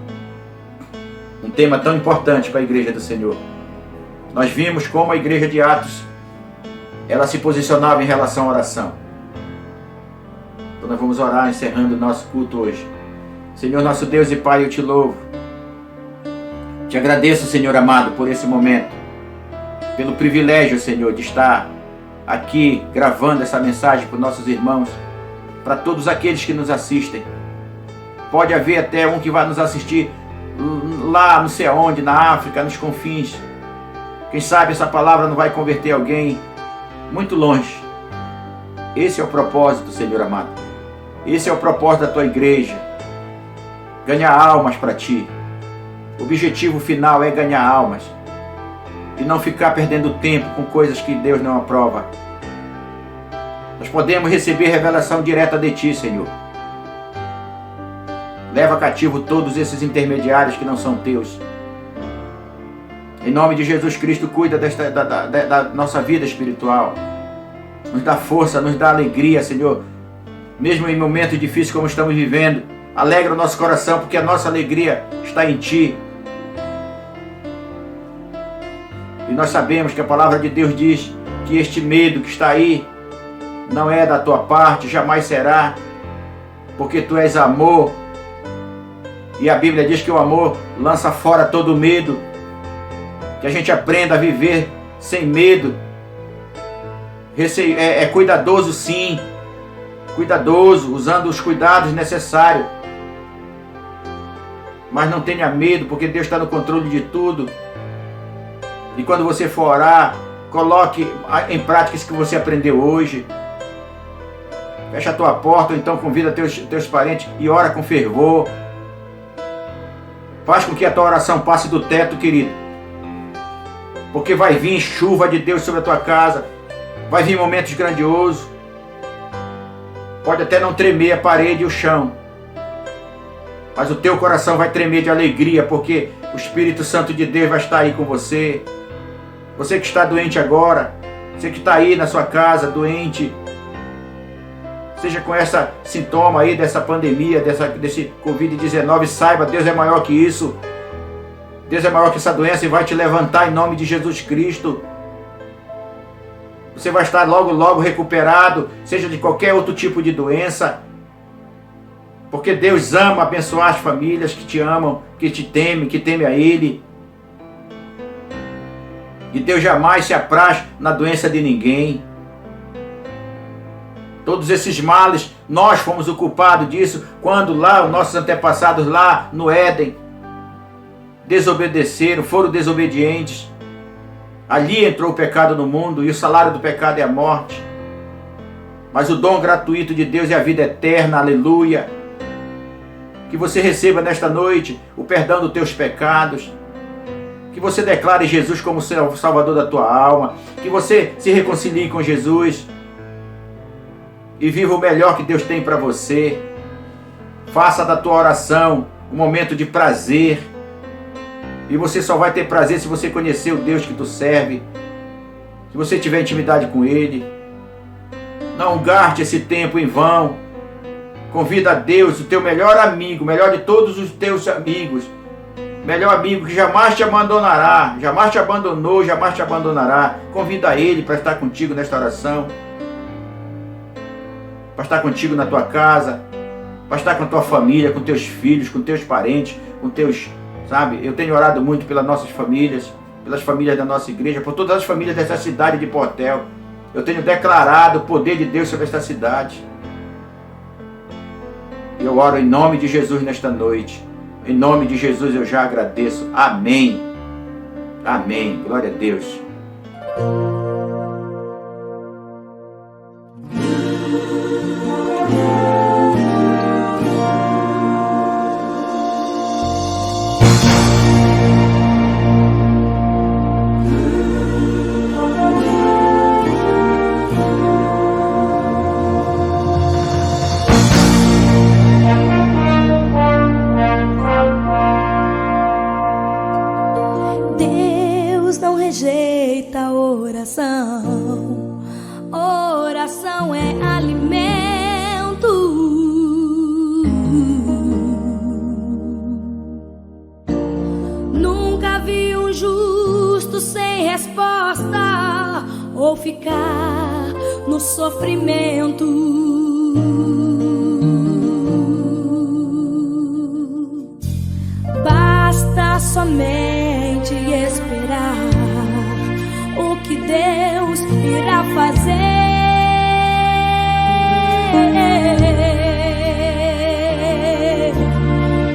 S1: Um tema tão importante para a igreja do Senhor. Nós vimos como a igreja de Atos, ela se posicionava em relação à oração. Então nós vamos orar encerrando o nosso culto hoje. Senhor, nosso Deus e Pai, eu te louvo. Te agradeço, Senhor amado, por esse momento. Pelo privilégio, Senhor, de estar aqui gravando essa mensagem para os nossos irmãos, para todos aqueles que nos assistem. Pode haver até um que vai nos assistir lá não sei aonde, na África, nos confins. Quem sabe essa palavra não vai converter alguém muito longe. Esse é o propósito, Senhor amado. Esse é o propósito da tua igreja. Ganhar almas para ti. O objetivo final é ganhar almas. E não ficar perdendo tempo com coisas que Deus não aprova. Nós podemos receber revelação direta de ti, Senhor. Leva cativo todos esses intermediários que não são teus. Em nome de Jesus Cristo, cuida da nossa vida espiritual. Nos dá força, nos dá alegria, Senhor. Mesmo em momentos difíceis como estamos vivendo, alegra o nosso coração, porque a nossa alegria está em Ti. E nós sabemos que a palavra de Deus diz que este medo que está aí não é da Tua parte, jamais será, porque Tu és amor. E a Bíblia diz que o amor lança fora todo medo. Que a gente aprenda a viver sem medo. É cuidadoso, sim. Cuidadoso, usando os cuidados necessários. Mas não tenha medo, porque Deus está no controle de tudo. E quando você for orar, coloque em prática isso que você aprendeu hoje. Fecha a tua porta, ou então convida teus parentes e ora com fervor. Faz com que a tua oração passe do teto, querido. Porque vai vir chuva de Deus sobre a tua casa. Vai vir momentos grandiosos. Pode até não tremer a parede e o chão. Mas o teu coração vai tremer de alegria, porque o Espírito Santo de Deus vai estar aí com você. Você que está doente agora. Você que está aí na sua casa, doente. Seja com esse sintoma aí dessa pandemia, desse Covid-19, saiba, Deus é maior que isso. Deus é maior que essa doença e vai te levantar em nome de Jesus Cristo. Você vai estar logo, logo recuperado, seja de qualquer outro tipo de doença. Porque Deus ama abençoar as famílias que te amam, que te temem, que temem a Ele. E Deus jamais se apraz na doença de ninguém. Todos esses males, nós fomos o culpado disso, quando lá os nossos antepassados lá no Éden desobedeceram, foram desobedientes. Ali entrou o pecado no mundo e o salário do pecado é a morte. Mas o dom gratuito de Deus é a vida eterna, aleluia. Que você receba nesta noite o perdão dos teus pecados. Que você declare Jesus como o Salvador da tua alma. Que você se reconcilie com Jesus. E viva o melhor que Deus tem para você. Faça da tua oração um momento de prazer. E você só vai ter prazer se você conhecer o Deus que tu serve. Se você tiver intimidade com Ele. Não gaste esse tempo em vão. Convida a Deus, o teu melhor amigo, melhor de todos os teus amigos. Melhor amigo que jamais te abandonará. Jamais te abandonou, jamais te abandonará. Convida Ele para estar contigo nesta oração. Para estar contigo na tua casa, para estar com a tua família, com teus filhos, com teus parentes, com teus, sabe? Eu tenho orado muito pelas nossas famílias, pelas famílias da nossa igreja, por todas as famílias dessa cidade de Portel. Eu tenho declarado o poder de Deus sobre esta cidade. Eu oro em nome de Jesus nesta noite. Em nome de Jesus eu já agradeço. Amém. Amém. Glória a Deus.
S2: Oração é alimento vou ficar no sofrimento. Basta somente esperar o que Deus irá fazer.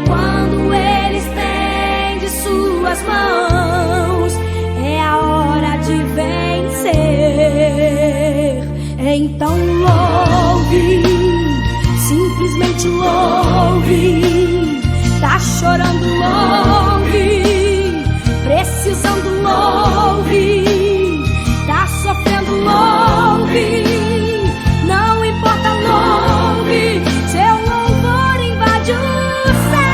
S2: Quando Ele estende suas mãos, é a hora de vencer. Então louve, simplesmente louve. Tá chorando, louve. Precisando, louve. Tá sofrendo, louve. Não importa, louve. Seu louvor invade o céu.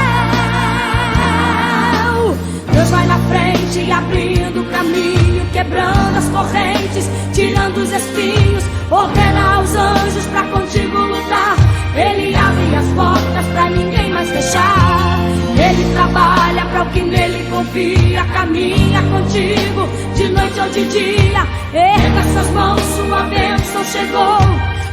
S2: Deus vai na frente, abrindo o caminho, quebrando as correntes, tirando os espinhos. Ordena aos anjos pra contigo lutar. Ele abre as portas pra ninguém mais fechar. Ele trabalha para o que nele confia. Caminha contigo de noite ou de dia. Erga suas mãos, sua bênção chegou.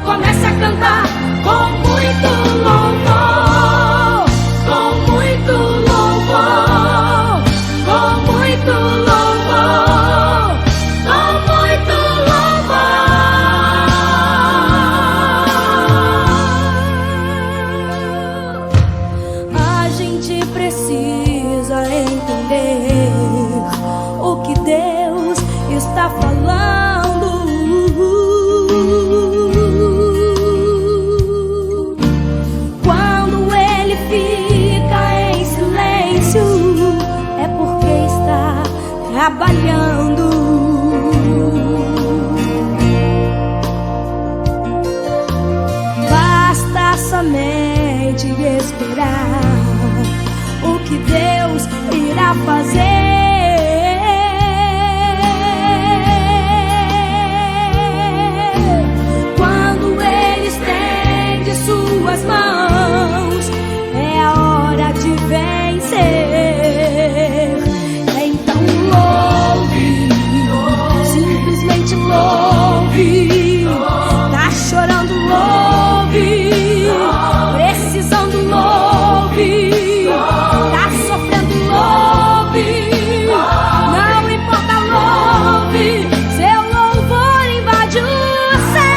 S2: Comece a cantar com muito louvor. Com muito louvor. Com muito louvor. Com muito louvor. A gente precisa entender o que Deus está falando. Quando Ele fica em silêncio, é porque está trabalhando. Basta somente esperar o que Deus irá fazer. Quando Ele estende suas mãos, é a hora de vencer. Então louve, simplesmente louve. Tá chorando, louve. Precisando, louve. Tá sofrendo, louve. Não importa, louve. Seu louvor invade o céu.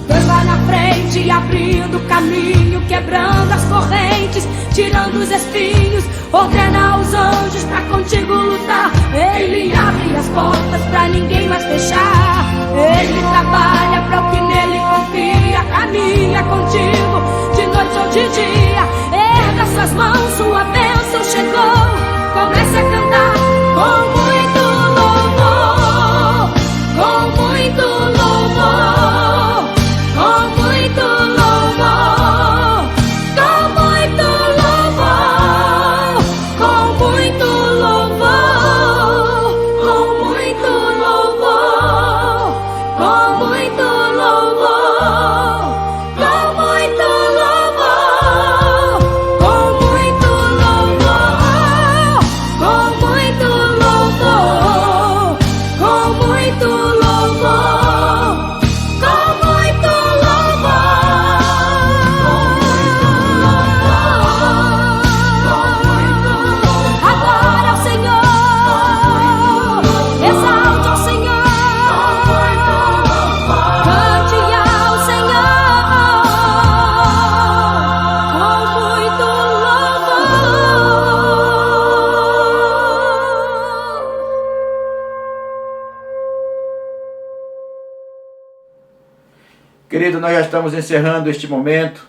S2: Deus vai na frente, abrindo o caminho, quebrando as correntes, tirando os espinhos. Ordena aos anjos pra contigo lutar. Ele abre as portas pra ninguém mais fechar. Ele trabalha pra o que nele confia. Caminha contigo de noite ou de dia. Erga suas mãos, sua bênção chegou. Comece a cantar com muito louvor. Com muito louvor. Com muito louvor. Com muito louvor. Com muito louvor. Com muito louvor. Com muito louvor. Com muito louvor. Com muito louvor. Com muito louvor. Com muito louvor. Com muito louvor. Agora ao Senhor, exalte ao Senhor, cante ao Senhor, com muito louvor.
S1: Querido, nós já estamos encerrando este momento.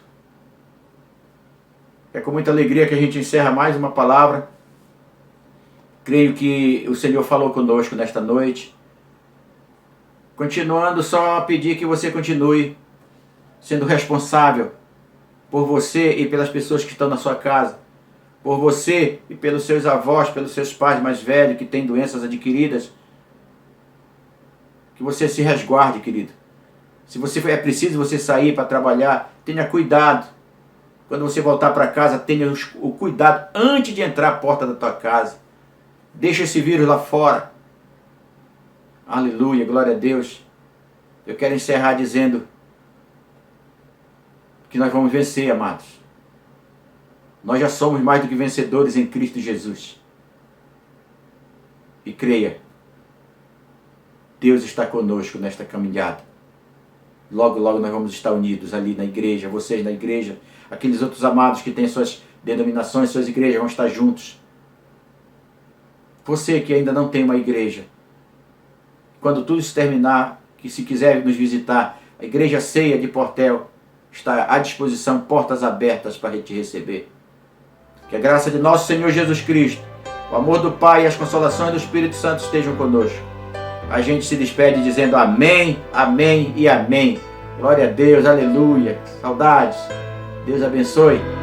S1: É com muita alegria que a gente encerra mais uma palavra. Creio que o Senhor falou conosco nesta noite. Continuando, só a pedir que você continue sendo responsável por você e pelas pessoas que estão na sua casa. Por você e pelos seus avós, pelos seus pais mais velhos que têm doenças adquiridas. Que você se resguarde, querido. Se é preciso você sair para trabalhar, tenha cuidado. Quando você voltar para casa, tenha o cuidado antes de entrar à porta da tua casa. Deixa esse vírus lá fora. Aleluia, glória a Deus. Eu quero encerrar dizendo que nós vamos vencer, amados. Nós já somos mais do que vencedores em Cristo Jesus. E creia, Deus está conosco nesta caminhada. Logo, logo nós vamos estar unidos ali na igreja, vocês na igreja, aqueles outros amados que têm suas denominações, suas igrejas, vão estar juntos. Você que ainda não tem uma igreja, quando tudo isso terminar, que se quiser nos visitar, a igreja Ceia de Portel está à disposição, portas abertas para te receber. Que a graça de nosso Senhor Jesus Cristo, o amor do Pai e as consolações do Espírito Santo estejam conosco. A gente se despede dizendo amém, amém e amém. Glória a Deus, aleluia. Saudades. Deus abençoe.